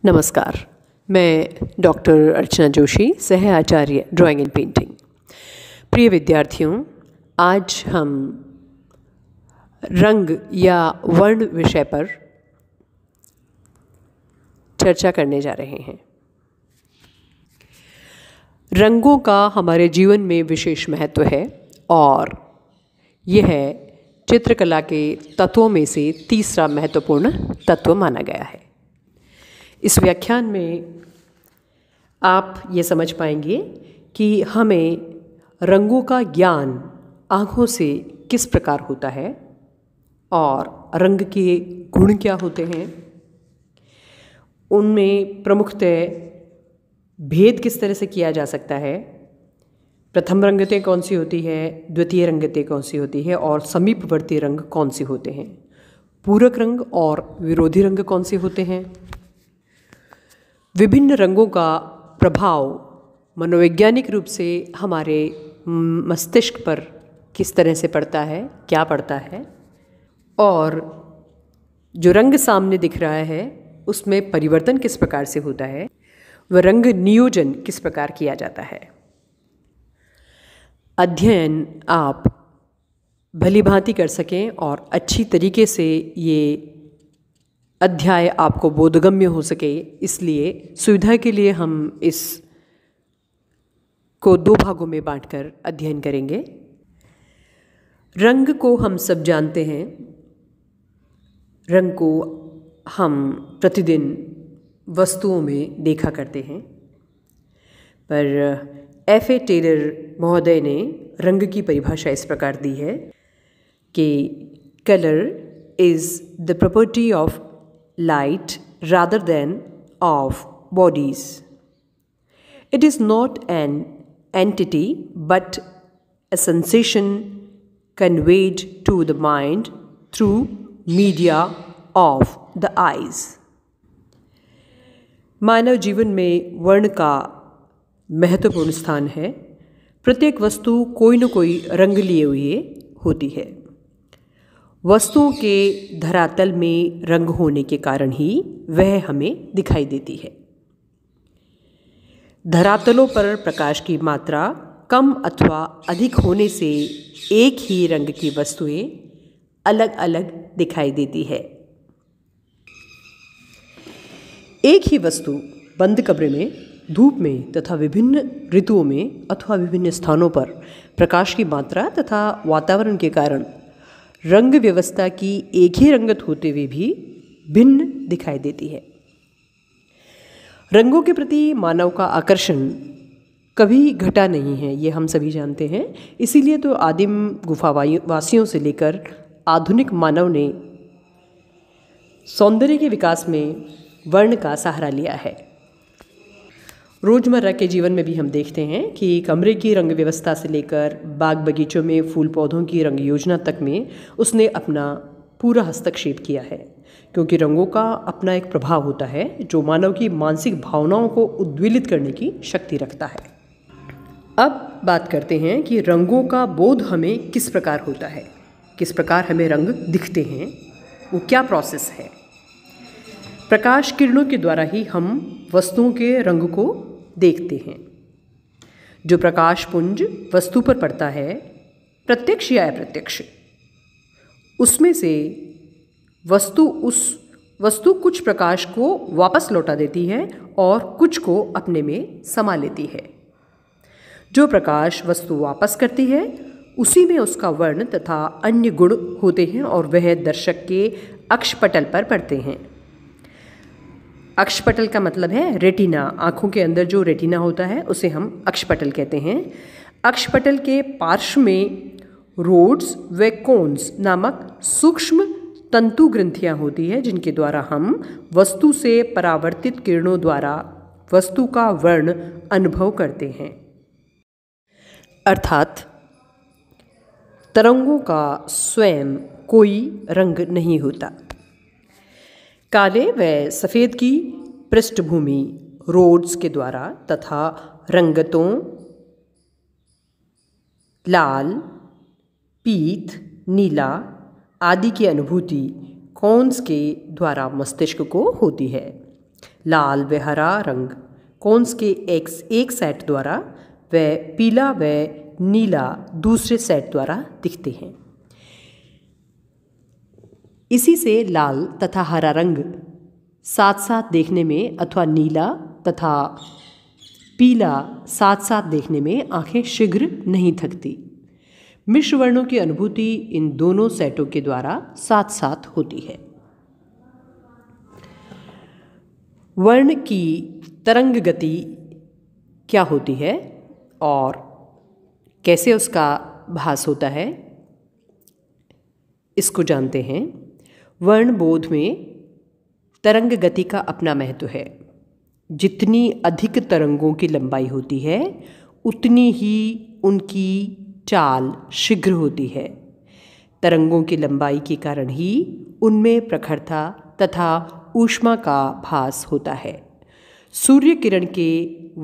नमस्कार, मैं डॉक्टर अर्चना जोशी, सह आचार्य ड्राइंग एंड पेंटिंग। प्रिय विद्यार्थियों, आज हम रंग या वर्ण विषय पर चर्चा करने जा रहे हैं। रंगों का हमारे जीवन में विशेष महत्व है और यह चित्रकला के तत्वों में से तीसरा महत्वपूर्ण तत्व माना गया है। इस व्याख्यान में आप ये समझ पाएंगे कि हमें रंगों का ज्ञान आँखों से किस प्रकार होता है और रंग के गुण क्या होते हैं, उनमें प्रमुखतः भेद किस तरह से किया जा सकता है, प्रथम रंगतें कौन सी होती है, द्वितीय रंगतें कौन सी होती है और समीपवर्ती रंग कौन से होते हैं, पूरक रंग और विरोधी रंग कौन से होते हैं, विभिन्न रंगों का प्रभाव मनोवैज्ञानिक रूप से हमारे मस्तिष्क पर किस तरह से पड़ता है, क्या पड़ता है, और जो रंग सामने दिख रहा है उसमें परिवर्तन किस प्रकार से होता है, वह रंग नियोजन किस प्रकार किया जाता है। अध्ययन आप भली भांति कर सकें और अच्छी तरीके से ये अध्याय आपको बोधगम्य हो सके, इसलिए सुविधा के लिए हम इस को दो भागों में बांटकर अध्ययन करेंगे। रंग को हम सब जानते हैं, रंग को हम प्रतिदिन वस्तुओं में देखा करते हैं, पर F.A. टेलर महोदय ने रंग की परिभाषा इस प्रकार दी है कि colour is the property of light rather than of bodies. It is not an entity but a sensation conveyed to the mind through media of the eyes. मानव जीवन में वर्ण का महत्वपूर्ण स्थान है। प्रत्येक वस्तु कोई न कोई रंग लिए हुए होती है। वस्तुओं के धरातल में रंग होने के कारण ही वह हमें दिखाई देती है। धरातलों पर प्रकाश की मात्रा कम अथवा अधिक होने से एक ही रंग की वस्तुएं अलग अलग दिखाई देती है। एक ही वस्तु बंद कमरे में, धूप में तथा विभिन्न ऋतुओं में अथवा विभिन्न स्थानों पर प्रकाश की मात्रा तथा वातावरण के कारण रंग व्यवस्था की एक ही रंगत होते हुए भी भिन्न दिखाई देती है। रंगों के प्रति मानव का आकर्षण कभी घटा नहीं है, ये हम सभी जानते हैं। इसीलिए तो आदिम गुफावासियों से लेकर आधुनिक मानव ने सौंदर्य के विकास में वर्ण का सहारा लिया है। रोज़मर्रा के जीवन में भी हम देखते हैं कि कमरे की रंग व्यवस्था से लेकर बाग बगीचों में फूल पौधों की रंग योजना तक में उसने अपना पूरा हस्तक्षेप किया है, क्योंकि रंगों का अपना एक प्रभाव होता है जो मानव की मानसिक भावनाओं को उद्वेलित करने की शक्ति रखता है। अब बात करते हैं कि रंगों का बोध हमें किस प्रकार होता है, किस प्रकार हमें रंग दिखते हैं, वो क्या प्रोसेस है। प्रकाश किरणों के द्वारा ही हम वस्तुओं के रंग को देखते हैं। जो प्रकाश पुंज वस्तु पर पड़ता है, प्रत्यक्ष या अप्रत्यक्ष, उसमें से वस्तु कुछ प्रकाश को वापस लौटा देती है और कुछ को अपने में समा लेती है। जो प्रकाश वस्तु वापस करती है उसी में उसका वर्ण तथा अन्य गुण होते हैं और वह दर्शक के अक्षपटल पर पड़ते हैं। अक्षपटल का मतलब है रेटिना। आँखों के अंदर जो रेटिना होता है उसे हम अक्षपटल कहते हैं। अक्षपटल के पार्श्व में रोड्स व कोन्स नामक सूक्ष्म तंतु ग्रंथियाँ होती है, जिनके द्वारा हम वस्तु से परावर्तित किरणों द्वारा वस्तु का वर्ण अनुभव करते हैं। अर्थात तरंगों का स्वयं कोई रंग नहीं होता। काले व सफ़ेद की पृष्ठभूमि रोड्स के द्वारा तथा रंगतों लाल, पीत, नीला आदि की अनुभूति कॉन्स के द्वारा मस्तिष्क को होती है। लाल व हरा रंग कोन्स के एक सेट द्वारा व पीला व नीला दूसरे सेट द्वारा दिखते हैं। इसी से लाल तथा हरा रंग साथ साथ देखने में अथवा नीला तथा पीला साथ साथ देखने में आंखें शीघ्र नहीं थकती। मिश्र वर्णों की अनुभूति इन दोनों सेटों के द्वारा साथ साथ होती है। वर्ण की तरंग गति क्या होती है और कैसे उसका भास होता है, इसको जानते हैं। वर्ण बोध में तरंग गति का अपना महत्व है। जितनी अधिक तरंगों की लंबाई होती है उतनी ही उनकी चाल शीघ्र होती है। तरंगों की लंबाई के कारण ही उनमें प्रखरता तथा ऊष्मा का भास होता है। सूर्य किरण के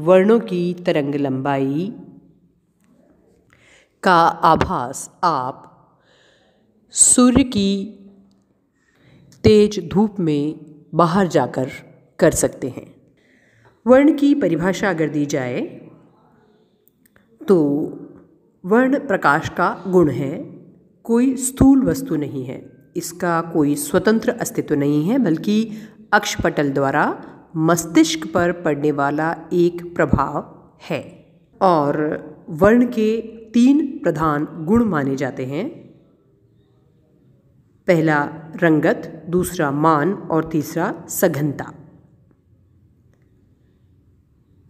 वर्णों की तरंग लंबाई का आभास आप सूर्य की तेज धूप में बाहर जाकर कर सकते हैं। वर्ण की परिभाषा अगर दी जाए तो वर्ण प्रकाश का गुण है, कोई स्थूल वस्तु नहीं है, इसका कोई स्वतंत्र अस्तित्व नहीं है, बल्कि अक्षपटल द्वारा मस्तिष्क पर पड़ने वाला एक प्रभाव है। और वर्ण के 3 प्रधान गुण माने जाते हैं। पहला रंगत, दूसरा मान और तीसरा सघनता।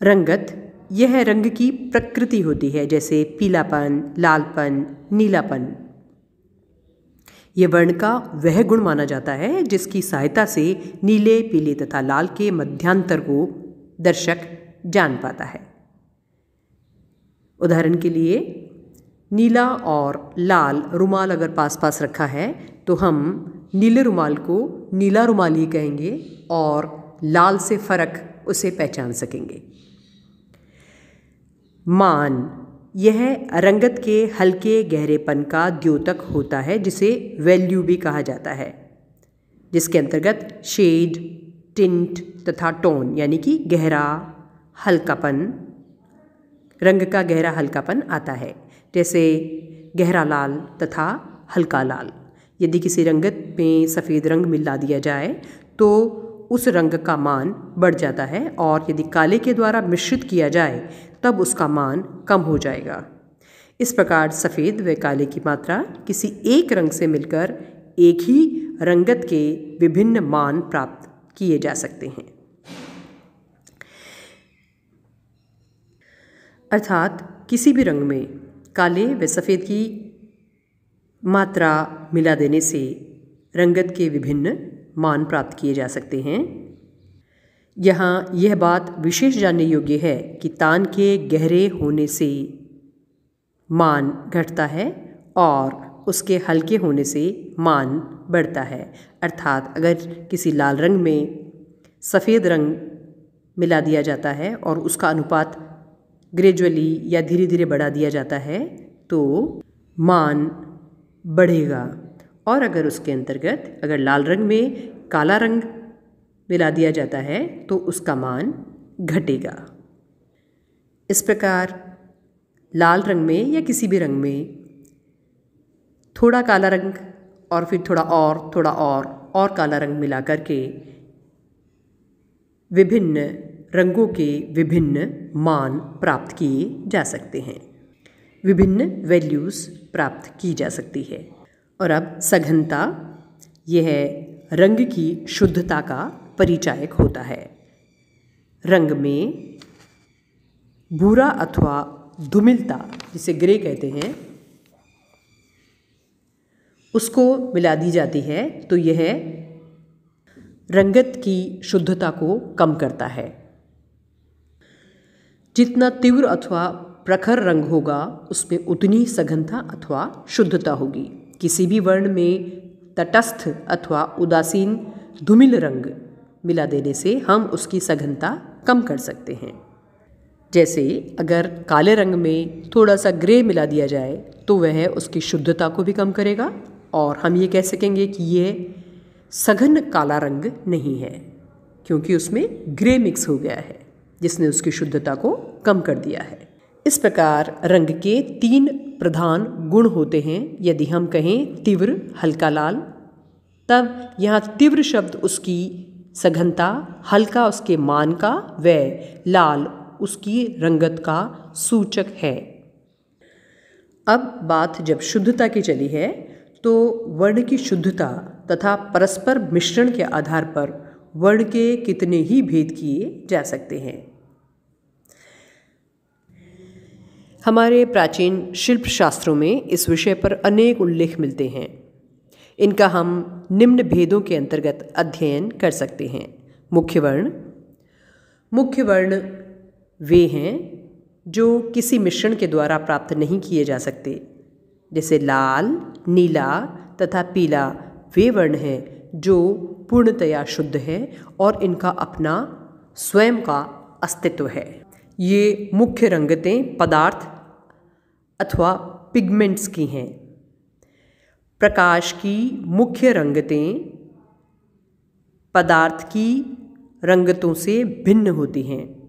रंगत यह रंग की प्रकृति होती है, जैसे पीलापन, लालपन, नीलापन। यह वर्ण का वह गुण माना जाता है जिसकी सहायता से नीले, पीले तथा लाल के मध्यांतर को दर्शक जान पाता है। उदाहरण के लिए नीला और लाल रुमाल अगर पास पास रखा है तो हम नीले रुमाल को नीला रुमाल ही कहेंगे और लाल से फर्क उसे पहचान सकेंगे। मान यह रंगत के हल्के गहरेपन का द्योतक होता है, जिसे वैल्यू भी कहा जाता है, जिसके अंतर्गत शेड, टिंट तथा टोन यानी कि गहरा हल्कापन, रंग का गहरा हल्कापन आता है। जैसे गहरा लाल तथा हल्का लाल। यदि किसी रंगत में सफ़ेद रंग मिला दिया जाए तो उस रंग का मान बढ़ जाता है, और यदि काले के द्वारा मिश्रित किया जाए तब उसका मान कम हो जाएगा। इस प्रकार सफ़ेद व काले की मात्रा किसी एक रंग से मिलकर एक ही रंगत के विभिन्न मान प्राप्त किए जा सकते हैं। अर्थात किसी भी रंग में काले व सफ़ेद की मात्रा मिला देने से रंगत के विभिन्न मान प्राप्त किए जा सकते हैं। यहाँ यह बात विशेष जानने योग्य है कि तान के गहरे होने से मान घटता है और उसके हल्के होने से मान बढ़ता है। अर्थात अगर किसी लाल रंग में सफ़ेद रंग मिला दिया जाता है और उसका अनुपात ग्रेजुअली या धीरे धीरे बढ़ा दिया जाता है तो मान बढ़ेगा, और अगर उसके अंतर्गत अगर लाल रंग में काला रंग मिला दिया जाता है तो उसका मान घटेगा। इस प्रकार लाल रंग में या किसी भी रंग में थोड़ा काला रंग और फिर थोड़ा और काला रंग मिला करके विभिन्न रंगों के विभिन्न मान प्राप्त किए जा सकते हैं, विभिन्न वैल्यूज़ प्राप्त की जा सकती है। और अब सघनता, यह रंग की शुद्धता का परिचायक होता है। रंग में भूरा अथवा धूमिलता, जिसे ग्रे कहते हैं, उसको मिला दी जाती है तो यह रंगत की शुद्धता को कम करता है। जितना तीव्र अथवा प्रखर रंग होगा उसमें उतनी सघनता अथवा शुद्धता होगी। किसी भी वर्ण में तटस्थ अथवा उदासीन धूमिल रंग मिला देने से हम उसकी सघनता कम कर सकते हैं। जैसे अगर काले रंग में थोड़ा सा ग्रे मिला दिया जाए तो वह उसकी शुद्धता को भी कम करेगा और हम ये कह सकेंगे कि यह सघन काला रंग नहीं है, क्योंकि उसमें ग्रे मिक्स हो गया है, जिसने उसकी शुद्धता को कम कर दिया है। इस प्रकार रंग के 3 प्रधान गुण होते हैं। यदि हम कहें तीव्र, हल्का लाल, तब यहाँ तीव्र शब्द उसकी सघनता, हल्का उसके मान का, व लाल उसकी रंगत का सूचक है। अब बात जब शुद्धता की चली है तो वर्ण की शुद्धता तथा परस्पर मिश्रण के आधार पर वर्ण के कितने ही भेद किए जा सकते हैं। हमारे प्राचीन शिल्प शास्त्रों में इस विषय पर अनेक उल्लेख मिलते हैं। इनका हम निम्न भेदों के अंतर्गत अध्ययन कर सकते हैं। मुख्य वर्ण वे हैं जो किसी मिश्रण के द्वारा प्राप्त नहीं किए जा सकते, जैसे लाल, नीला तथा पीला वे वर्ण हैं जो पूर्णतया शुद्ध है और इनका अपना स्वयं का अस्तित्व है। ये मुख्य रंगतें पदार्थ अथवा पिगमेंट्स की हैं। प्रकाश की मुख्य रंगतें पदार्थ की रंगतों से भिन्न होती हैं।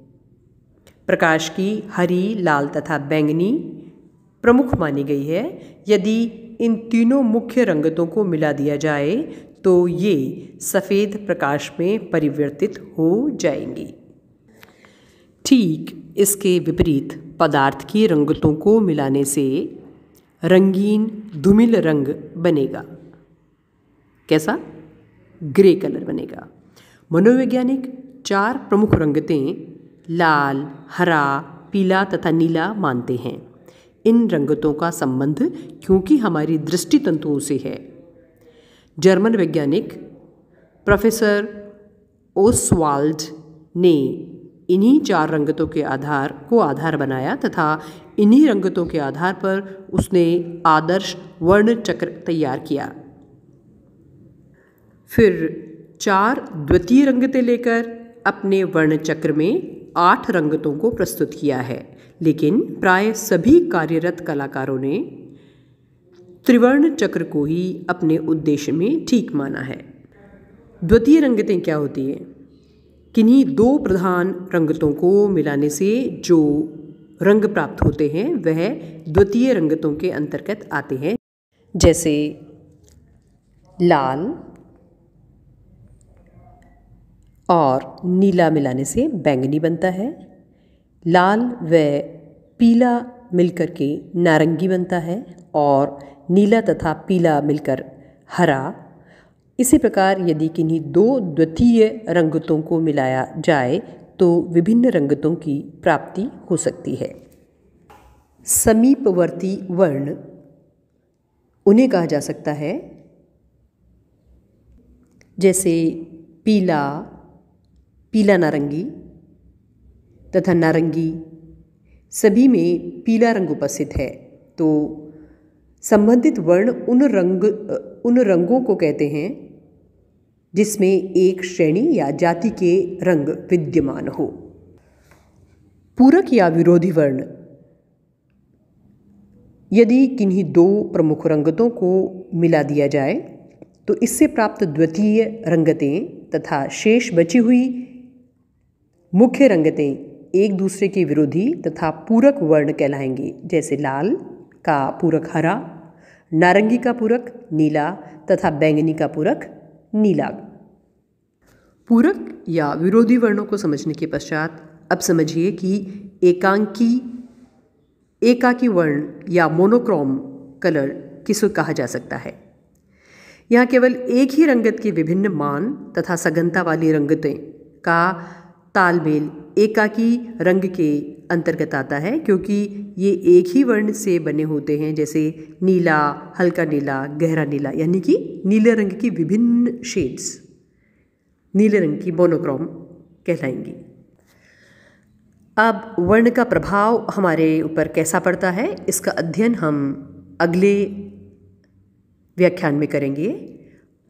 प्रकाश की हरी, लाल तथा बैंगनी प्रमुख मानी गई है। यदि इन तीनों मुख्य रंगतों को मिला दिया जाए तो ये सफ़ेद प्रकाश में परिवर्तित हो जाएंगी। ठीक इसके विपरीत पदार्थ की रंगतों को मिलाने से रंगीन धूमिल रंग बनेगा। कैसा? ग्रे कलर बनेगा। मनोवैज्ञानिक 4 प्रमुख रंगतें लाल, हरा, पीला तथा नीला मानते हैं। इन रंगतों का संबंध क्योंकि हमारी दृष्टि तंतुओं से है। जर्मन वैज्ञानिक प्रोफेसर ओसवाल्ड ने इन्हीं 4 रंगतों के आधार बनाया तथा इन्हीं रंगतों के आधार पर उसने आदर्श वर्ण चक्र तैयार किया। फिर 4 द्वितीय रंगतें लेकर अपने वर्ण चक्र में 8 रंगतों को प्रस्तुत किया है, लेकिन प्राय सभी कार्यरत कलाकारों ने त्रिवर्ण चक्र को ही अपने उद्देश्य में ठीक माना है। द्वितीय रंगतें क्या होती हैं? किन्हीं 2 प्रधान रंगतों को मिलाने से जो रंग प्राप्त होते हैं वह द्वितीय रंगतों के अंतर्गत आते हैं, जैसे लाल और नीला मिलाने से बैंगनी बनता है, लाल व पीला मिलकर के नारंगी बनता है और नीला तथा पीला मिलकर हरा। इसी प्रकार यदि किन्हीं 2 द्वितीय रंगतों को मिलाया जाए तो विभिन्न रंगतों की प्राप्ति हो सकती है। समीपवर्ती वर्ण उन्हें कहा जा सकता है जैसे पीला, पीला नारंगी तथा नारंगी, सभी में पीला रंग उपस्थित है। तो संबंधित वर्ण उन रंगों को कहते हैं जिसमें एक श्रेणी या जाति के रंग विद्यमान हो। पूरक या विरोधी वर्ण यदि किन्हीं 2 प्रमुख रंगतों को मिला दिया जाए तो इससे प्राप्त द्वितीय रंगतें तथा शेष बची हुई मुख्य रंगतें एक दूसरे के विरोधी तथा पूरक वर्ण कहलाएंगे, जैसे लाल का पूरक हरा, नारंगी का पूरक नीला तथा बैंगनी का पूरक नीला। पूरक या विरोधी वर्णों को समझने के पश्चात अब समझिए कि एकाकी वर्ण या मोनोक्रोम कलर किसे कहा जा सकता है। यहाँ केवल एक ही रंगत के विभिन्न मान तथा सघनता वाली रंगतें का तालमेल एकाकी रंग के अंतर्गत आता है, क्योंकि ये एक ही वर्ण से बने होते हैं, जैसे नीला, हल्का नीला, गहरा नीला, यानी कि नीले रंग की विभिन्न शेड्स नीले रंग की मोनोक्रोम कहलाएंगी। अब वर्ण का प्रभाव हमारे ऊपर कैसा पड़ता है, इसका अध्ययन हम अगले व्याख्यान में करेंगे।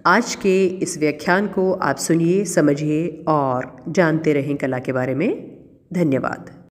आज के इस व्याख्यान को आप सुनिए, समझिए और जानते रहें कला के बारे में। धन्यवाद।